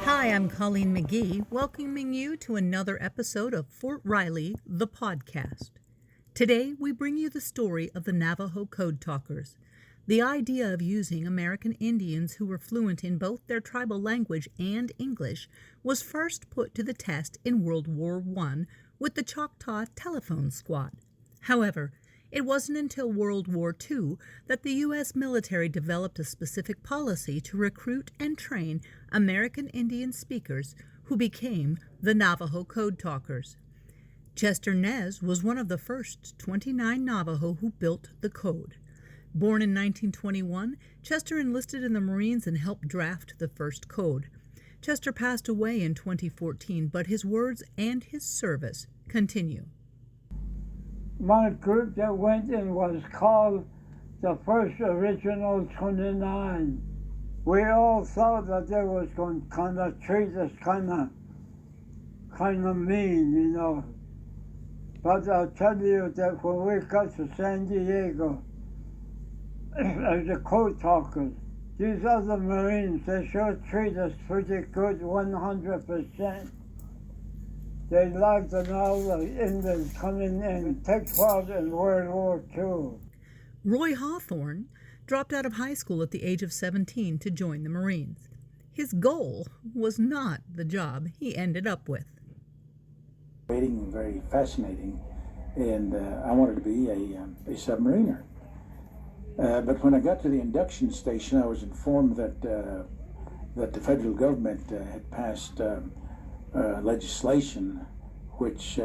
Hi, I'm Colleen McGee, welcoming you to another episode of Fort Riley, the podcast. Today, we bring you the story of the Navajo Code Talkers. The idea of using American Indians who were fluent in both their tribal language and English was first put to the test in World War I with the Choctaw Telephone Squad. However, it wasn't until World War II that the U.S. military developed a specific policy to recruit and train American Indian speakers who became the Navajo Code Talkers. Chester Nez was one of the first 29 Navajo who built the code. Born in 1921, Chester enlisted in the Marines and helped draft the first code. Chester passed away in 2014, but his words and his service continue. My group that went in was called the First Original 29. We all thought that they was going to kind of treat us kind of mean, you know. But I'll tell you that when we got to San Diego, as the code talkers, these other Marines, they sure treat us pretty good, 100%. They liked all the Indians coming in and take part in World War II. Roy Hawthorne dropped out of high school at the age of 17 to join the Marines. His goal was not the job he ended up with. Waiting, very fascinating, and I wanted to be a submariner. But when I got to the induction station, I was informed that the federal government had passed legislation which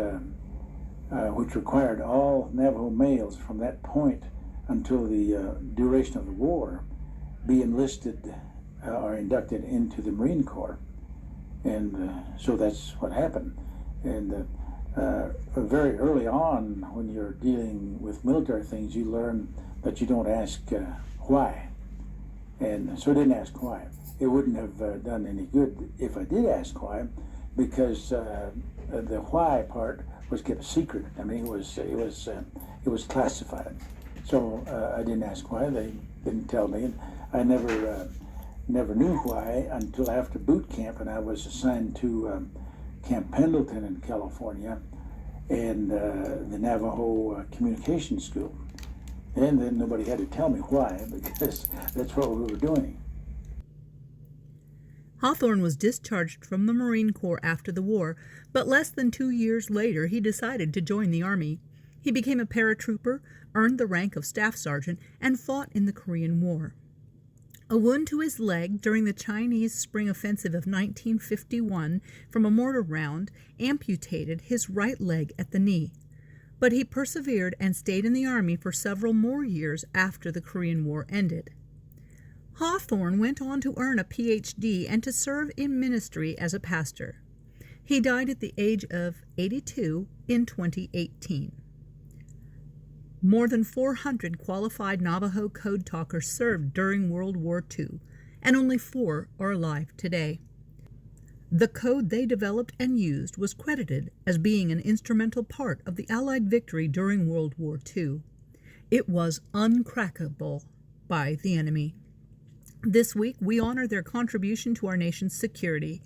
required all Navajo males from that point until the duration of the war be enlisted or inducted into the Marine Corps. And so that's what happened. And very early on, when you're dealing with military things, you learn that you don't ask why. And so I didn't ask why. It wouldn't have done any good if I did ask why, because the why part was kept secret. I mean, it was classified. So I didn't ask why. They didn't tell me, and I never knew why until after boot camp, and I was assigned to Camp Pendleton in California, and the Navajo Communication School. And then nobody had to tell me why, because that's what we were doing. Hawthorne was discharged from the Marine Corps after the war, but less than 2 years later he decided to join the Army. He became a paratrooper, earned the rank of staff sergeant, and fought in the Korean War. A wound to his leg during the Chinese Spring Offensive of 1951 from a mortar round amputated his right leg at the knee. But he persevered and stayed in the Army for several more years after the Korean War ended. Hawthorne went on to earn a Ph.D. and to serve in ministry as a pastor. He died at the age of 82 in 2018. More than 400 qualified Navajo code talkers served during World War II, and only 4 are alive today. The code they developed and used was credited as being an instrumental part of the Allied victory during World War II. It was uncrackable by the enemy. This week, we honor their contribution to our nation's security.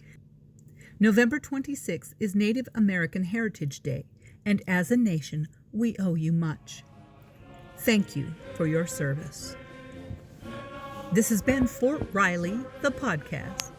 November 26th is Native American Heritage Day, and as a nation, we owe you much. Thank you for your service. This has been Fort Riley, the podcast.